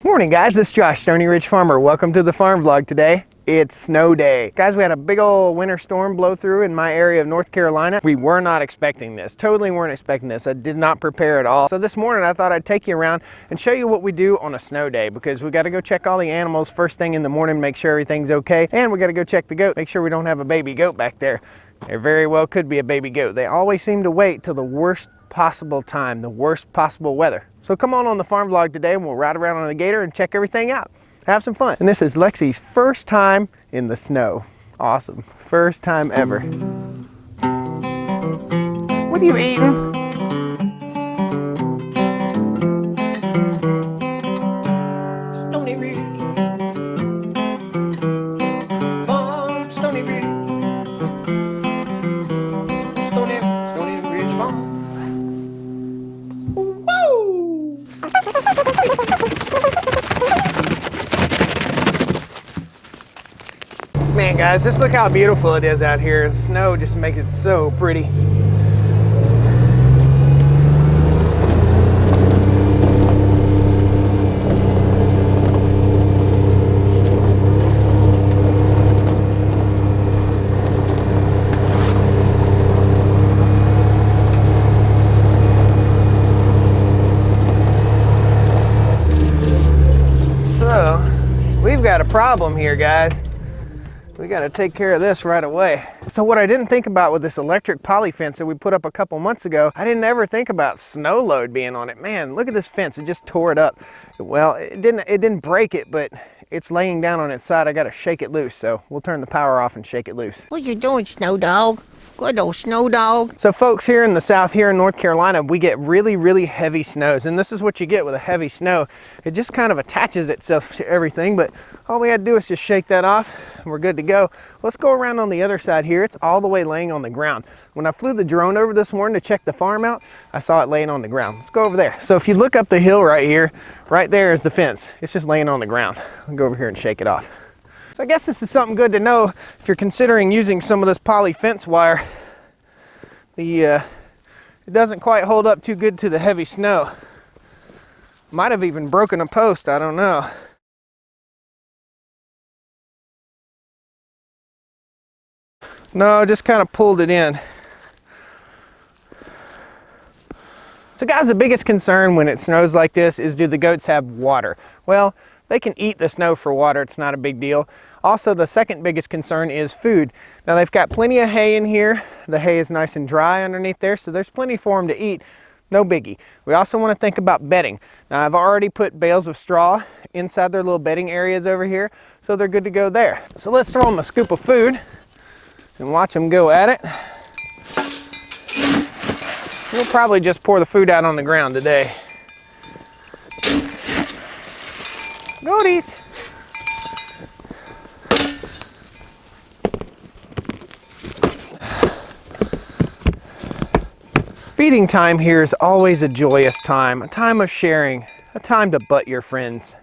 Morning guys, this is Josh, Stoney Ridge Farmer. Welcome to the farm vlog today. It's snow day. Guys, we had a big old winter storm blow through in my area of North Carolina. We were not expecting this, totally weren't expecting this. I did not prepare at all. So this morning I thought I'd take you around and show you what we do on a snow day, because we gotta go check all the animals first thing in the morning, make sure everything's okay. And we gotta go check the goat, make sure we don't have a baby goat back there. There very well could be a baby goat. They always seem to wait till the worst possible time, the worst possible weather. So come on the farm vlog today and we'll ride around on the Gator and check everything out. Have some fun. And this is Lexi's first time in the snow. Awesome. First time ever. What are you eating? Stoney Ridge. Farm, Stoney Ridge. Stoney Ridge Farm. Man guys, just look how beautiful it is out here. The snow just makes it so pretty. So, we've got a problem here, guys. We got to take care of this right away. So what I didn't think about with this electric poly fence that we put up a couple months ago, I didn't ever think about snow load being on it. Man, look at this fence, it just tore it up. Well, it didn't break it, but it's laying down on its side. I got to shake it loose, so we'll turn the power off and shake it loose. What you doing, Snow Dog? Good old Snow Dog. So folks, here in the south, here in North Carolina, we get really heavy snows, and this is what you get with a heavy snow. It just kind of attaches itself to everything, but all we had to do is just shake that off and we're good to go. Let's go around on the other side here. It's all the way laying on the ground. When I flew the drone over this morning to check the farm out, I saw it laying on the ground. Let's go over there. So if you look up the hill right here, right there is the fence. It's just laying on the ground. I'll go over here and shake it off. So I guess this is something good to know if you're considering using some of this poly fence wire. It doesn't quite hold up too good to the heavy snow. Might have even broken a post, I don't know. No, just kind of pulled it in. So guys, the biggest concern when it snows like this is, do the goats have water? Well, they can eat the snow for water, it's not a big deal. Also, the second biggest concern is food. Now they've got plenty of hay in here. The hay is nice and dry underneath there, so there's plenty for them to eat. No biggie. We also want to think about bedding. Now I've already put bales of straw inside their little bedding areas over here, so they're good to go there. So let's throw them a scoop of food and watch them go at it. We'll probably just pour the food out on the ground today. Goaties. Feeding time here is always a joyous time, a time of sharing, a time to butt your friends.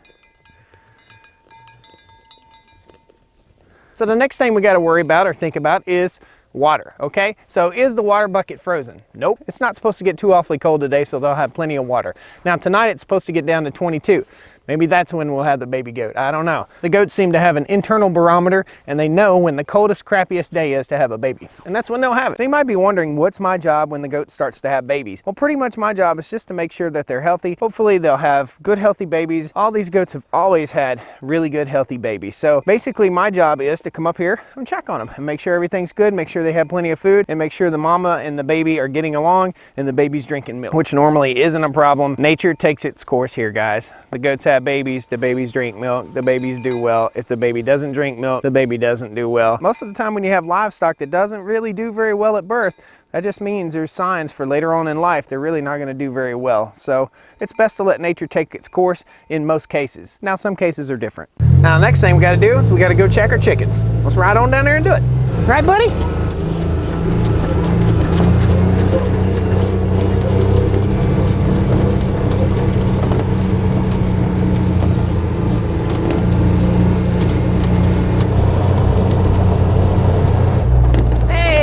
So the next thing we got to worry about or think about is water, okay? So is the water bucket frozen? Nope. It's not supposed to get too awfully cold today, so they'll have plenty of water. Now tonight it's supposed to get down to 22. Maybe that's when we'll have the baby goat. I don't know. The goats seem to have an internal barometer, and they know when the coldest, crappiest day is to have a baby. And that's when they'll have it. So you might be wondering, what's my job when the goat starts to have babies? Well, pretty much my job is just to make sure that they're healthy. Hopefully they'll have good, healthy babies. All these goats have always had really good, healthy babies. So basically my job is to come up here and check on them and make sure everything's good, make sure they have plenty of food, and make sure the mama and the baby are getting along and the baby's drinking milk, which normally isn't a problem. Nature takes its course here, guys. The goats have babies, the babies drink milk, the babies do well. If the baby doesn't drink milk, the baby doesn't do well. Most of the time when you have livestock that doesn't really do very well at birth, that just means there's signs for later on in life they're really not going to do very well. So it's best to let nature take its course in most cases. Now some cases are different. Now the next thing we got to do is we got to go check our chickens. Let's ride on down there and do it. Right, buddy?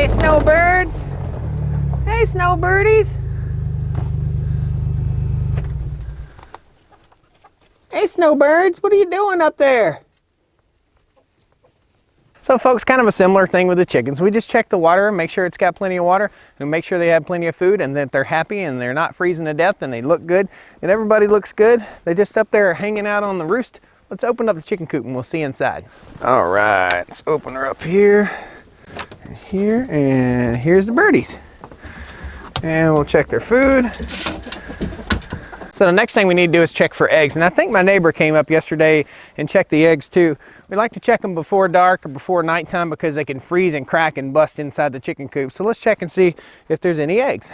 Snowbirds. Hey, snowbirdies. Hey, snowbirds. What are you doing up there? So folks, kind of a similar thing with the chickens. We just check the water and make sure it's got plenty of water and make sure they have plenty of food and that they're happy and they're not freezing to death and they look good and everybody looks good. They just up there hanging out on the roost. Let's open up the chicken coop and we'll see inside. All right, let's open her up here and here, and here's the birdies. And we'll check their food. So the next thing we need to do is check for eggs. And I think my neighbor came up yesterday and checked the eggs too. We like to check them before dark or before nighttime because they can freeze and crack and bust inside the chicken coop. So let's check and see if there's any eggs.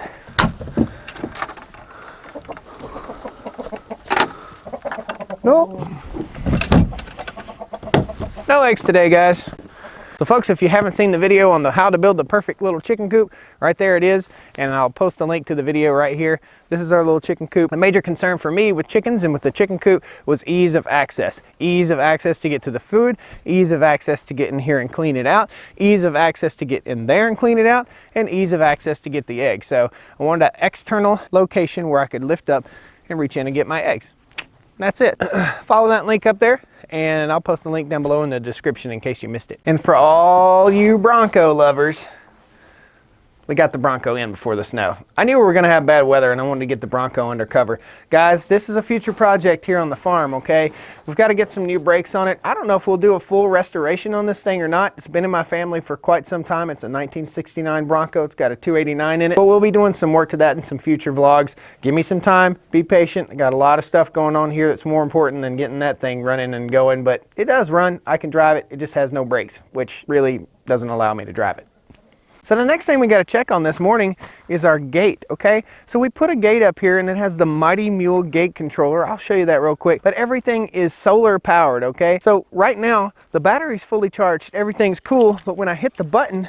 Nope. No eggs today, guys. So folks, if you haven't seen the video on how to build the perfect little chicken coop, right there it is, and I'll post a link to the video right here. This is our little chicken coop. The major concern for me with chickens and with the chicken coop was ease of access. Ease of access to get to the food, ease of access to get in here and clean it out, ease of access to get in there and clean it out, and ease of access to get the eggs. So I wanted an external location where I could lift up and reach in and get my eggs. That's it. Follow that link up there, and I'll post a link down below in the description in case you missed it. And for all you Bronco lovers, we got the Bronco in before the snow. I knew we were gonna have bad weather and I wanted to get the Bronco under cover. Guys, this is a future project here on the farm, okay? We've got to get some new brakes on it. I don't know if we'll do a full restoration on this thing or not. It's been in my family for quite some time. It's a 1969 Bronco. It's got a 289 in it, but we'll be doing some work to that in some future vlogs. Give me some time, be patient. I got a lot of stuff going on here that's more important than getting that thing running and going, but it does run. I can drive it. It just has no brakes, which really doesn't allow me to drive it. So the next thing we got to check on this morning is our gate, okay? So we put a gate up here and it has the Mighty Mule gate controller. I'll show you that real quick, but everything is solar powered, okay? So right now the battery's fully charged, everything's cool, but when I hit the button,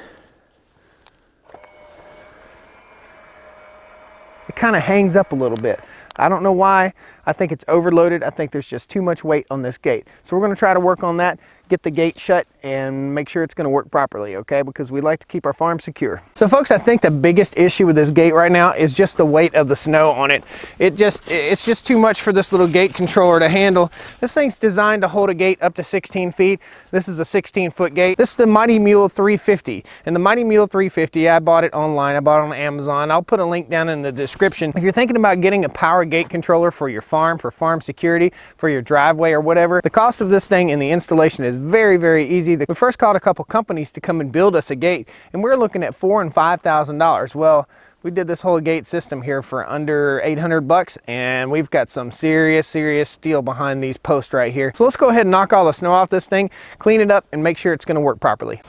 it kind of hangs up a little bit. I don't know why. I think it's overloaded. I think there's just too much weight on this gate. So we're going to try to work on that, get the gate shut, and make sure it's going to work properly, okay? Because we like to keep our farm secure. So folks, I think the biggest issue with this gate right now is just the weight of the snow on it. It's just too much for this little gate controller to handle. This thing's designed to hold a gate up to 16 feet. This is a 16-foot gate. This is the Mighty Mule 350. And the Mighty Mule 350, I bought it online. I bought it on Amazon. I'll put a link down in the description. If you're thinking about getting a power gate controller for your farm, for farm security, for your driveway or whatever, the cost of this thing and the installation is very, very easy. We first called a couple companies to come and build us a gate, and we're looking at $4,000 and $5,000. Well, we did this whole gate system here for under 800 bucks, and we've got some serious steel behind these posts right here. So let's go ahead and knock all the snow off this thing, clean it up, and make sure it's going to work properly.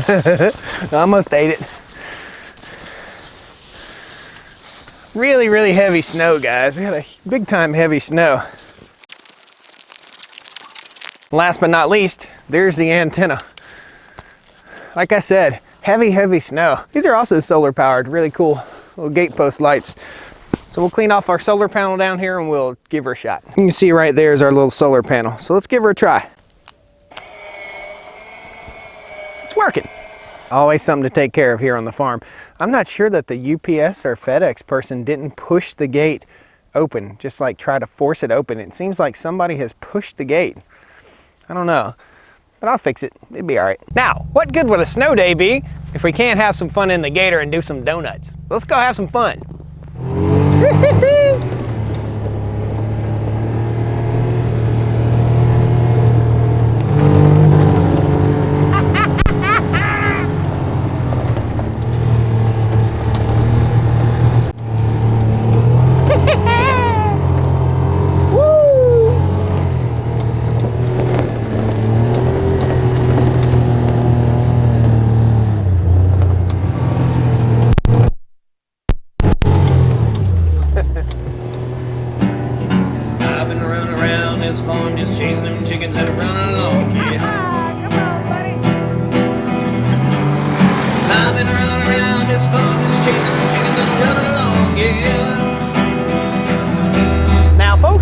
I almost ate it. Really heavy snow, guys. We had a big time heavy snow. Last but not least, there's the antenna. Like I said, heavy snow. These are also solar powered, really cool little gate post lights. So we'll clean off our solar panel down here and we'll give her a shot. You can see right there is our little solar panel. So let's give her a try. It's working. Always something to take care of here on the farm. I'm not sure that the UPS or FedEx person didn't push the gate open, just like try to force it open. It seems like somebody has pushed the gate. I don't know, but I'll fix it. It'll be all right. Now, what good would a snow day be if we can't have some fun in the Gator and do some donuts? Let's go have some fun.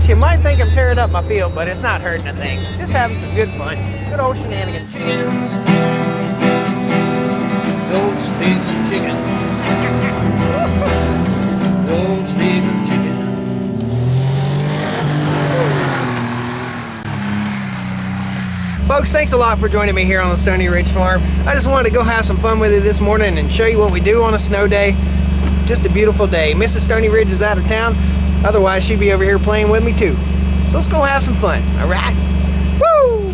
You might think I'm tearing up my field, but it's not hurting a thing. Just having some good fun. Good old shenanigans. Chickens, goats, pigs, and chicken. Goats, pigs, and chicken. Folks, thanks a lot for joining me here on the Stoney Ridge Farm. I just wanted to go have some fun with you this morning and show you what we do on a snow day. Just a beautiful day. Mrs. Stoney Ridge is out of town. Otherwise, she'd be over here playing with me too. So let's go have some fun, all right? Woo!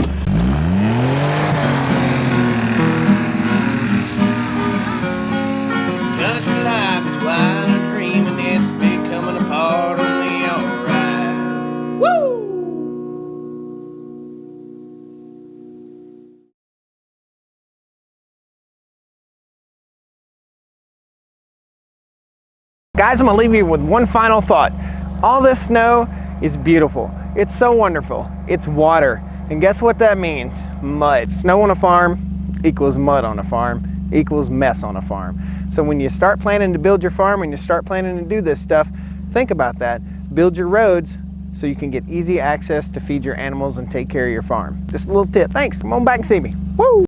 Country life is wild and a dream, and it's becoming a part of me, alright. Woo! Guys, I'm gonna leave you with one final thought. All this snow is beautiful. It's so wonderful. It's water. And guess what that means? Mud. Snow on a farm equals mud on a farm equals mess on a farm. So when you start planning to build your farm, when you start planning to do this stuff, think about that. Build your roads so you can get easy access to feed your animals and take care of your farm. Just a little tip. Thanks. Come on back and see me. Woo!